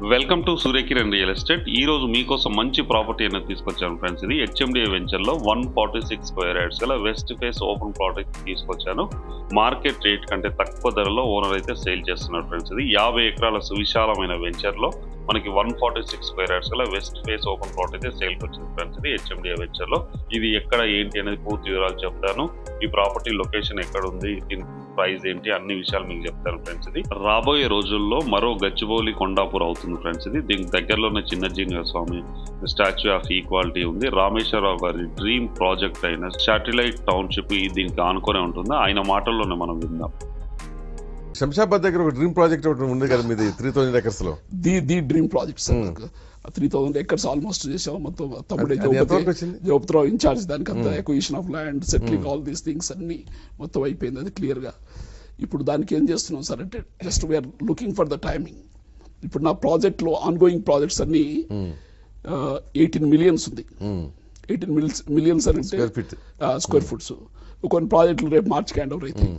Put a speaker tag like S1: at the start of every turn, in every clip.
S1: Welcome to Surya Kiran real estate. ఈ రోజు మీకోసం మంచి ప్రాపర్టీ అనేది తీసుకొచ్చాను ఫ్రెండ్స్. ఇది హెచ్ఎండిఏ వెంచర్లో 146 స్క్వేర్ యార్డ్స్ గల వెస్ట్ ఫేస్ ఓపెన్ ప్లాట్ అయితే తీసుకొచ్చాను. మార్కెట్ రేట్ కంటే తక్కువ ధరలో ఓనర్ అయితే సేల్ చేస్తున్నారు ఫ్రెండ్స్. ఇది 50 ఎకరాల సువిశాలమైన వెంచర్లో మనకి 146 స్క్వేర్ యార్డ్స్ గల వెస్ట్ ఫేస్ ఓపెన్ ప్లాట్ అయితే సేల్కి వచ్చింది ఫ్రెండ్స్. ఇది హెచ్ఎండిఏ వెంచర్లో. ఇది ఎక్కడ ఏంటి అనేది పూర్తి వివరాలు చెప్తాను. ఈ ప్రాపర్టీ లొకేషన్ ఎక్కడ ఉంది, దీని ప్రైస్ ఏంటి, అన్ని విషయాలు మీకు చెప్తాను ఫ్రెండ్స్. ఇది రాబోయే రోజుల్లో మరో గచ్చిబౌలి కొండాపూర్ అవుతుంది ఫ్రెండ్స్. ఇది దీనికి దగ్గరలోనే చిన్నజీనియర్ స్వామి స్టాచ్యూ ఆఫ్ ఈక్వాలిటీ ఉంది. రామేశ్వరరావు గారి డ్రీమ్ ప్రాజెక్ట్ అయిన శాటిలైట్ టౌన్షిప్ దీనికి ఆనుకునే ఉంటుంది. ఆయన మాటల్లోనే మనం విందాం.
S2: శంషాబాద్ దగ్గర ఒక డ్రీమ్ ప్రాజెక్ట్ ఒకటి ఉంది కదా మీది, 3000 acres లో.
S3: The dream project sir. 3000 acres almost చేసాం. మొత్తం తమ్ముడే జోపతిరావు ఇన్ఛార్జ్ దానికి అంతా acquisition of land, settling, all these things అన్ని మొత్తం అయిపోయింది. అది క్లియర్ గా. ఇప్పుడు దానికి ఏం చేస్తున్నాం సార్ అంటే just we are looking for the timing. ఇప్పుడు నా ప్రాజెక్ట్ లో ఆన్ గోయింగ్ ప్రాజెక్ట్స్ అన్ని 18 millions ఉంది. 18 millions అంటే స్క్వేర్ ఫుట్స్. కొన్ని ప్రాజెక్టులు రేపు మార్చి హ్యాండ్ ఓవర్ అవుతాయి.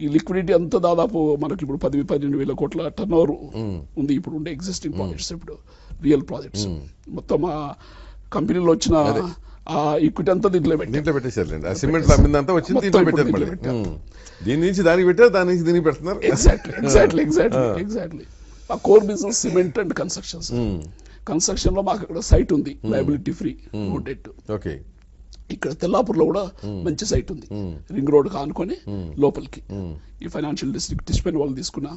S3: ఈ లిక్విడిటీ అంతా దాదాపు మనకి ఇప్పుడు 10-12 వేల కోట్ల టర్న్ ఓవర్ ఉంది ఇప్పుడు ఉండే ఎగ్జిస్టింగ్ ప్రాజెక్ట్స్. ఇప్పుడు రియల్ ప్రాజెక్ట్స్ మొత్తం ఆ కంపెనీలో వచ్చిన ఆ ఈక్విటీ అంతా దీంట్లో
S2: పెట్టేసారు. సిమెంట్ అమ్మిందంతా వచ్చింది దీంట్లో పెట్టారు. దీని నుంచి దానికి పెట్టారు, దాని నుంచి దీనికి పెడుతున్నారు.
S3: ఎగ్జాక్ట్లీ ఆ core business cement and construction లో మాకు అక్కడ సైట్ ఉంది, liability free, no debt.
S2: Okay.
S3: ఇక్కడ తెల్లాపూర్లో కూడా మంచి సైట్ ఉంది, రింగ్ రోడ్ ఆనుకొని లోపలికి. ఈ ఫైనాన్షియల్ డిస్ట్రిక్ట్ టిస్పెన్ వాళ్ళు తీసుకున్న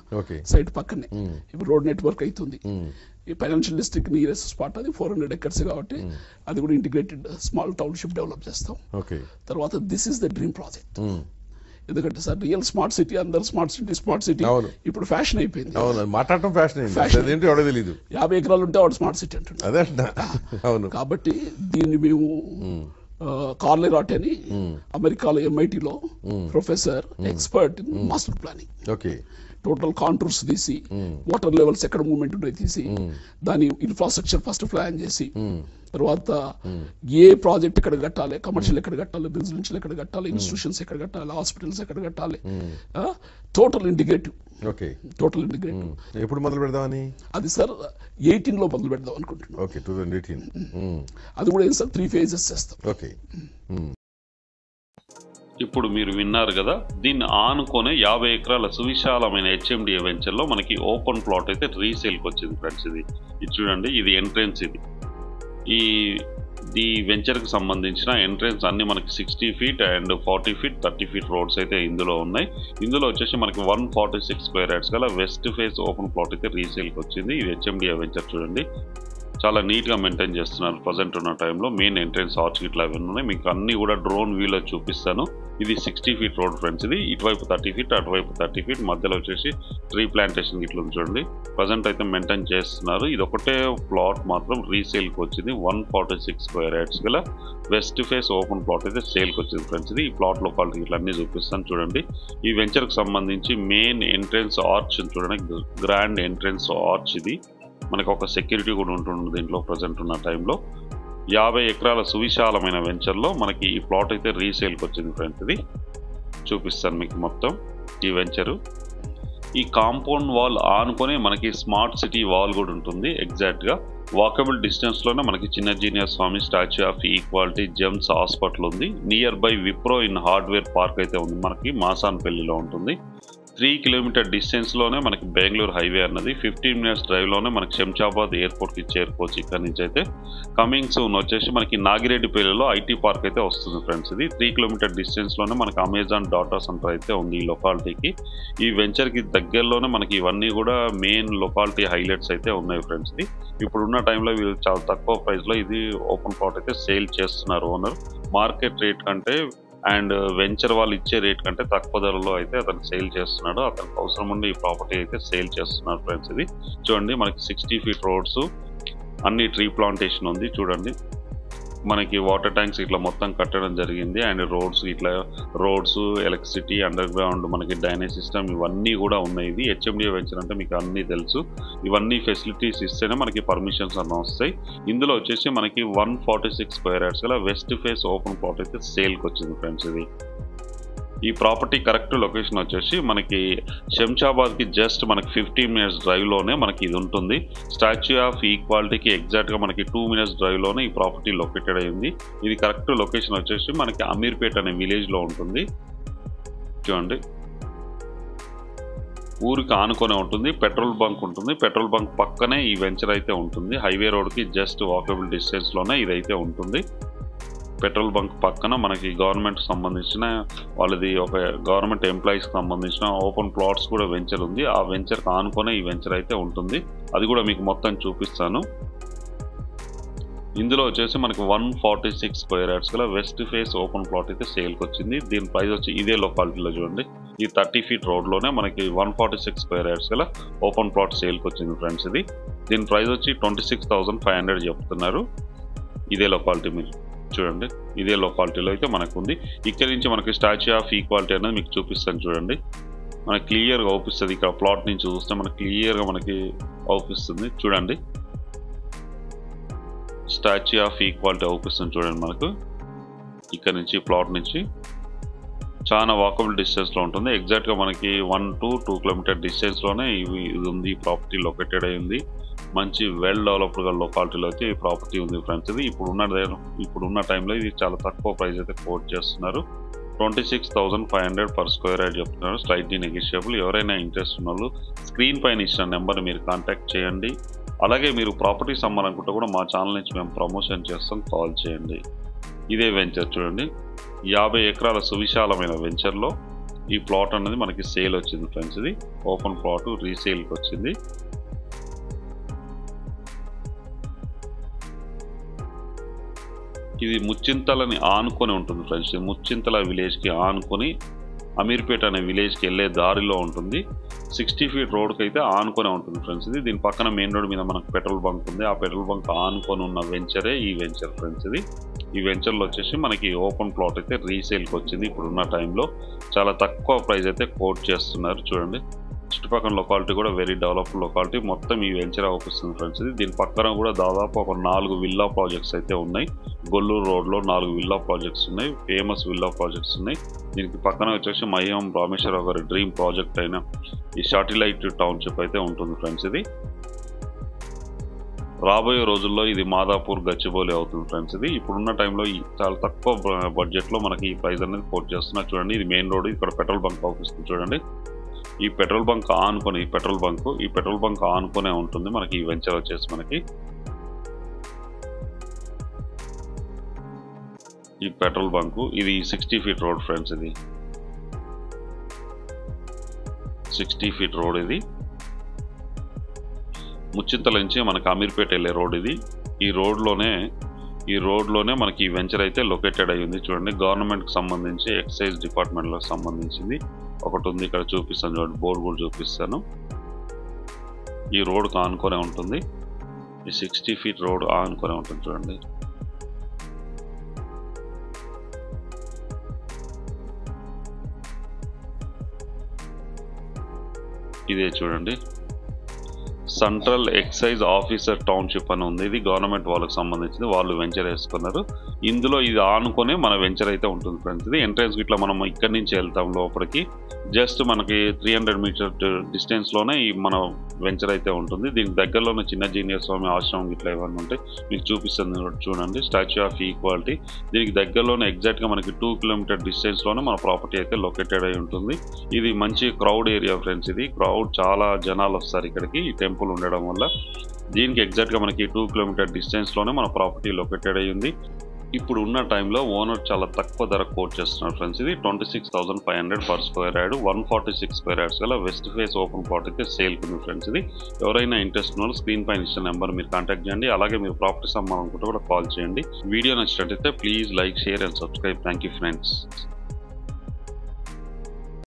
S3: సైట్ పక్కనే ఇప్పుడు రోడ్ నెట్వర్క్ అవుతుంది. ఈ ఫైనాన్షియల్ డిస్ట్రిక్ట్ నియరెస్ట్ స్పాట్ అది 400 acres కాబట్టి అది కూడా ఇంటిగ్రేటెడ్ స్మాల్ టౌన్షిప్ డెవలప్ చేస్తాం. తర్వాత this is the dream project. ఎందుకంటే సార్ రియల్ స్మార్ట్ సిటీ, అందరు స్మార్ట్ సిటీ ఇప్పుడు ఫ్యాషన్ అయిపోయింది.
S2: మాట్లాడటం ఫ్యాషన్.
S3: 50 ఎకరాలు ఉంటే వాడు స్మార్ట్ సిటీ అంటున్నారు. కాబట్టి దీన్ని మేము కార్లే రాట్ అని అమెరికాలో MIT-లో professor, expert in master planning. Total contours తీసి, వాటర్ లెవెల్స్ ఎక్కడ మూవ్మెంట్ ఉన్నాయి తీసి, దాని ఇన్ఫ్రాస్ట్రక్చర్ ఫస్ట్ ప్లాన్ చేసి, తర్వాత ఏ ప్రాజెక్ట్ ఎక్కడ కట్టాలి, కమర్షియల్ ఎక్కడ కట్టాలి, రెసిడెన్షియల్ ఎక్కడ కట్టాలి, ఇన్స్టిట్యూషన్స్ ఎక్కడ కట్టాలి, హాస్పిటల్స్ ఎక్కడ కట్టాలి, టోటల్ ఇంటిగ్రేటివ్.
S2: ఎప్పుడు మొదలు పెడదామని?
S3: అది సార్ 18లో మొదలు పెడదాం అనుకుంటున్నాం.
S2: 2018.
S3: అది కూడా ఏం సార్ 3 phases చేస్తాం.
S1: ఇప్పుడు మీరు విన్నారు కదా, దీన్ని ఆనుకొని 50 ఎకరాల సువిశాలమైన హెచ్ఎండిఏ వెంచర్లో మనకి ఓపెన్ ప్లాట్ అయితే రీసేల్కి వచ్చింది ఫ్రెండ్స్. ఇది చూడండి, ఇది ఎంట్రెన్స్. ఈ వెంచర్కి సంబంధించిన ఎంట్రెన్స్ అన్ని మనకి 60 feet and 40 feet 30 feet roads అయితే ఇందులో ఉన్నాయి. ఇందులో వచ్చేసి మనకి 146 స్క్వేర్ యార్డ్స్ గల వెస్ట్ ఫేస్ ఓపెన్ ప్లాట్ అయితే రీసేల్కి వచ్చింది. ఇది హెచ్ఎండిఏ వెంచర్ చూడండి, చాలా నీట్గా మెయింటైన్ చేస్తున్నారు ప్రజెంట్ ఉన్న టైంలో. మెయిన్ ఎంట్రెన్స్ ఆర్చ్ ఇట్లా అవన్నీ ఉన్నాయి. మీకు అన్ని కూడా డ్రోన్ వ్యూలో చూపిస్తాను. ఇది 60 feet రోడ్ ఫ్రెండ్స్. ఇది ఇటువైపు 30 feet, అటువైపు 30 feet, మధ్యలో వచ్చేసి ట్రీ ప్లాంటేషన్ ఇట్లా చూడండి. ప్రజెంట్ అయితే మెయింటైన్ చేస్తున్నారు. ఇది ఒకటే ప్లాట్ మాత్రం రీసేల్కి వచ్చింది. 146 స్క్వేర్ యార్డ్స్ గల వెస్ట్ ఫేస్ ఓపెన్ ప్లాట్ అయితే సేల్కి వచ్చింది ఫ్రెండ్స్. ఇది ఈ ప్లాట్ లొకాలిటీ ఇట్లా అన్ని చూపిస్తాను చూడండి. ఈ వెంచర్కి సంబంధించి మెయిన్ ఎంట్రెన్స్ ఆర్చ్ చూడండి, గ్రాండ్ ఎంట్రెన్స్ ఆర్చ్. ఇది మనకు ఒక సెక్యూరిటీ కూడా ఉంటుంది దీంట్లో ప్రజెంట్ ఉన్న టైంలో. 50 ఎకరాల సువిశాలమైన వెంచర్లో మనకి ఈ ప్లాట్ అయితే రీసేల్కి వచ్చింది ఫ్రెండ్స్. ఇది చూపిస్తాను మీకు మొత్తం ఈ వెంచరు. ఈ కాంపౌండ్ వాల్ ఆనుకొని మనకి స్మార్ట్ సిటీ వాల్ కూడా ఉంటుంది. ఎగ్జాక్ట్గా వాకబుల్ డిస్టెన్స్లోనే మనకి Chinna Jeeyar Swamy statue of equality, Gems hospital ఉంది. Near by Wipro in hardware park అయితే ఉంది, మనకి మాసాన్పల్లిలో ఉంటుంది. 3 kilometer డిస్టెన్స్లోనే మనకి బెంగళూరు హైవే అన్నది. 15 minutes డ్రైవ్లోనే మనకి శంషాబాద్ ఎయిర్పోర్ట్కి చేరుకోవచ్చు. ఇక్కడ నుంచి అయితే కమింగ్ సూన్ వచ్చేసి మనకి నాగిరెడ్డిపల్లిలో IT పార్క్ అయితే వస్తుంది ఫ్రెండ్స్. ఇది 3 kilometer డిస్టెన్స్లోనే మనకి అమెజాన్ డాటా సెంటర్ అయితే ఉంది ఈ లొకాలిటీకి. ఈ వెంచర్కి దగ్గరలోనే మనకి ఇవన్నీ కూడా మెయిన్ లొకాలిటీ హైలైట్స్ అయితే ఉన్నాయి ఫ్రెండ్స్. ఇది ఇప్పుడున్న టైంలో వీళ్ళు చాలా తక్కువ ప్రైస్లో ఇది ఓపెన్ ప్లాట్ అయితే సేల్ చేస్తున్నారు ఓనర్. మార్కెట్ రేట్ కంటే అండ్ వెంచర్ వాళ్ళు ఇచ్చే రేట్ కంటే తక్కువ ధరలో అయితే అతను సేల్ చేస్తున్నాడు. అతనికి అవసరం ఉండి ఈ ప్రాపర్టీ అయితే సేల్ చేస్తున్నారు ఫ్రెండ్స్. ఇది చూడండి, మనకి 60 feet రోడ్స్, అన్ని ట్రీ ప్లాంటేషన్ ఉంది చూడండి. మనకి వాటర్ ట్యాంక్స్ ఇట్లా మొత్తం కట్టడం జరిగింది. And roads, electricity, under ground మనకి డ్రైనేజ్ సిస్టమ్ ఇవన్నీ కూడా ఉన్నాయి. ఇది హెచ్ఎండిఏ వెంచర్ అంటే మీకు అన్నీ తెలుసు. ఇవన్నీ ఫెసిలిటీస్ ఇస్తేనే మనకి పర్మిషన్స్ అన్నీ వస్తాయి. ఇందులో వచ్చేసి మనకి 146 స్క్వేర్ యార్డ్స్ గల వెస్ట్ ఫేస్ ఓపెన్ ప్లాట్ అయితే సేల్కి వచ్చింది ఫ్రెండ్స్. ఇది ఈ ప్రాపర్టీ కరెక్ట్ లొకేషన్ వచ్చేసి మనకి శంషాబాద్కి జస్ట్ మనకి 15 minutes డ్రైవ్లోనే మనకి ఇది ఉంటుంది. స్టాచ్యూ ఆఫ్ ఈక్వాలిటీకి ఎగ్జాక్ట్గా మనకి 2 minutes డ్రైవ్లోనే ఈ ప్రాపర్టీ లొకేటెడ్ అయింది. ఇది కరెక్ట్ లొకేషన్ వచ్చేసి మనకి అమీర్పేట్ అనే విలేజ్లో ఉంటుంది. చూడండి, ఊరికి ఆనుకొనే ఉంటుంది. పెట్రోల్ బంక్ ఉంటుంది. పెట్రోల్ బంక్ పక్కనే ఈ వెంచర్ అయితే ఉంటుంది. హైవే రోడ్కి జస్ట్ వాకబుల్ డిస్టెన్స్లోనే ఇదైతే ఉంటుంది. పెట్రోల్ బంక్ పక్కన మనకి గవర్నమెంట్ సంబంధించిన వాళ్ళది ఒక గవర్నమెంట్ ఎంప్లాయీస్కి సంబంధించిన ఓపెన్ ప్లాట్స్ కూడా వెంచర్ ఉంది. ఆ వెంచర్కి ఆనుకొనే ఈ వెంచర్ అయితే ఉంటుంది. అది కూడా మీకు మొత్తం చూపిస్తాను. ఇందులో వచ్చేసి మనకి 146 square yards గల వెస్ట్ ఫేస్ ఓపెన్ ప్లాట్ అయితే సేల్కి వచ్చింది. దీని ప్రైస్ వచ్చి ఇదే లొకాలిటీలో చూడండి, ఈ 30 feet రోడ్లోనే మనకి 146 square yards గల ఓపెన్ ప్లాట్ సేల్కి వచ్చింది ఫ్రెండ్స్. ఇది దీని ప్రైస్ వచ్చి 26,500 చెప్తున్నారు. ఇదే లొకాలిటీ మీరు చూడండి, ఇదే లొకాలిటీలో అయితే మనకు ఉంది. ఇక్కడ నుంచి మనకి స్టాచ్యూ ఆఫ్ ఈక్వాలిటీ అనేది మీకు చూపిస్తాను చూడండి. మనకి క్లియర్గా అవుపిస్తుంది. ఇక్కడ ప్లాట్ నుంచి చూస్తే మనకి క్లియర్గా మనకి అవుపిస్తుంది చూడండి. స్టాచ్యూ ఆఫ్ ఈక్వాలిటీ అవుపిస్తుంది చూడండి. మనకు ఇక్కడ నుంచి ప్లాట్ నుంచి చాలా వాకబుల్ డిస్టెన్స్లో ఉంటుంది. ఎగ్జాక్ట్గా మనకి 1 to 2 kilometer డిస్టెన్స్లోనే ఇది ఉంది. ఈ ప్రాపర్టీ లొకేటెడ్ అయింది. మంచి వెల్ డెవలప్డ్గా లొకాలిటీలో అయితే ఈ ప్రాపర్టీ ఉంది ఫ్రెండ్స్. ఇది ఇప్పుడున్న టైంలో ఇది చాలా తక్కువ ప్రైస్ అయితే కోట్ చేస్తున్నారు. 26,500 per square yard చెప్తున్నారు. Slightly negotiable. ఎవరైనా ఇంట్రెస్ట్ ఉన్న వాళ్ళు స్క్రీన్ పైన ఇచ్చిన నెంబర్ మీరు కాంటాక్ట్ చేయండి. అలాగే మీరు ప్రాపర్టీస్ అమ్మాలనుకుంటే కూడా మా ఛానల్ నుంచి మేము ప్రమోషన్ చేస్తాం, కాల్ చేయండి. ఇదే వెంచర్ చూడండి, 50 acres సువిశాలమైన వెంచర్లో ఈ ప్లాట్ అనేది మనకి సేల్ వచ్చింది ఫ్రెండ్స్. ఇది ఓపెన్ ప్లాట్ రీసేల్కి వచ్చింది. ఇది ముచ్చింతలని ఆనుకొని ఉంటుంది ఫ్రెండ్స్. ముచ్చింతల విలేజ్కి ఆనుకొని అమీర్పేట్ అనే విలేజ్కి వెళ్ళే దారిలో ఉంటుంది. 60 feet రోడ్కి అయితే ఆనుకొనే ఉంటుంది ఫ్రెండ్స్. ఇది దీని పక్కన మెయిన్ రోడ్ మీద మనకు పెట్రోల్ బంక్ ఉంది. ఆ పెట్రోల్ బంక్ ఆనుకొని ఉన్న వెంచరే ఈ వెంచర్ ఫ్రెండ్స్. ఇది ఈ వెంచర్లో వచ్చేసి మనకి ఓపెన్ ప్లాట్ అయితే రీసేల్కి వచ్చింది. ఇప్పుడున్న టైంలో చాలా తక్కువ ప్రైస్ అయితే కోట్ చేస్తున్నారు చూడండి. చుట్టుపక్కల లొకాలిటీ కూడా వెరీ డెవలప్డ్ లొకాలిటీ. మొత్తం ఈ వెంచర్ అవుపిస్తుంది ఫ్రెండ్స్. ఇది దీని పక్కన కూడా దాదాపు ఒక 4 విల్లా ప్రాజెక్ట్స్ అయితే ఉన్నాయి. గొల్లూరు రోడ్లో 4 విల్లా ప్రాజెక్ట్స్ ఉన్నాయి. ఫేమస్ విల్లా ప్రాజెక్ట్స్ ఉన్నాయి. దీనికి పక్కన వచ్చేసి మహ్యం రామేశ్వరరావు గారి డ్రీమ్ ప్రాజెక్ట్ అయిన ఈ శాటిలైట్ టౌన్షిప్ అయితే ఉంటుంది ఫ్రెండ్స్. ఇది రాబోయే రోజుల్లో ఇది మాదాపూర్ గచ్చిబౌలి అవుతుంది ఫ్రెండ్స్. ఇది ఇప్పుడున్న టైంలో చాలా తక్కువ బడ్జెట్లో మనకి ఈ ప్రైస్ అనేది కోట్ చేస్తున్నారు చూడండి. ఇది మెయిన్ రోడ్. ఇక్కడ పెట్రోల్ బంక్ అవుపిస్తుంది చూడండి. ఈ పెట్రోల్ బంక్ ఆనుకొని ఈ పెట్రోల్ బంక్ ఆనుకొనే ఉంటుంది మనకి ఈ వెంచర్ వచ్చేసి మనకి. ఈ పెట్రోల్ బంకు ఇది 60 feet రోడ్ ఫ్రెండ్స్. ఇది 60 feet రోడ్. ఇది ముచ్చింతల నుంచి మనకి అమీర్పేట వెళ్ళే రోడ్ ఇది. ఈ రోడ్లోనే మనకి ఈ వెంచర్ అయితే లొకేటెడ్ అయ్యి ఉంది చూడండి. గవర్నమెంట్కి సంబంధించి ఎక్సైజ్ డిపార్ట్మెంట్కి సంబంధించింది ఒకటి ఉంది. ఇక్కడ చూపిస్తాను చూడండి, బోర్డు కూడా చూపిస్తాను. ఈ రోడ్కి ఆనుకొనే ఉంటుంది. ఈ 60 feet రోడ్ ఆనుకొనే ఉంటుంది చూడండి. ఇదే చూడండి, సెంట్రల్ ఎక్సైజ్ ఆఫీసర్ టౌన్షిప్ అని ఉంది. ఇది గవర్నమెంట్ వాళ్ళకి సంబంధించింది. వాళ్ళు వెంచర్ వేసుకున్నారు. ఇందులో ఇది ఆనుకొని మన వెంచర్ అయితే ఉంటుంది ఫ్రెండ్స్. ఇది ఎంట్రన్స్ ఇట్లా మనం ఇక్కడి నుంచి వెళ్తాం లోపలికి. జస్ట్ మనకి 300 meter డిస్టెన్స్లోనే ఈ మన వెంచర్ అయితే ఉంటుంది. దీనికి దగ్గరలోనే చిన్న జీనియర్ స్వామి ఆశ్రమం ఇట్లా ఇవన్నీ ఉంటాయి. మీకు చూపిస్తుంది చూడండి, స్టాచ్యూ ఆఫ్ ఈక్వాలిటీ. దీనికి దగ్గరలోనే ఎగ్జాక్ట్గా మనకి 2 kilometer డిస్టెన్స్లోనే మన ప్రాపర్టీ అయితే లొకేటెడ్ అయి ఉంటుంది. ఇది మంచి క్రౌడ్ ఏరియా ఫ్రెండ్స్. ఇది క్రౌడ్ చాలా జనాలు వస్తారు ఇక్కడికి ఈ టెంపుల్ ఉండడం వల్ల. దీనికి ఎగ్జాక్ట్గా మనకి 2 kilometer డిస్టెన్స్లోనే మన ప్రాపర్టీ లొకేటెడ్ అయి ఉంది. ఇప్పుడు ఉన్న టైంలో ఓనర్ చాలా తక్కువ ధర కోట్ చేస్తున్నారు ఫ్రెండ్స్. ఇది 26,500 per square yard 146 square yards గల వెస్ట్ ఫేస్ ఓపెన్ ప్లాట్ అయితే సేల్కి ఉంది ఫ్రెండ్స్. ఇది ఎవరైనా ఇంట్రెస్ట్ ఉన్న స్క్రీన్ పైన ఇచ్చిన నెంబర్ మీరు కాంటాక్ట్ చేయండి. అలాగే మీరు ప్రాపర్టీస్ అమ్మాలనుకుంటే కూడా కాల్ చేయండి. వీడియో నచ్చినట్లయితే please like, share and subscribe. Thank you friends.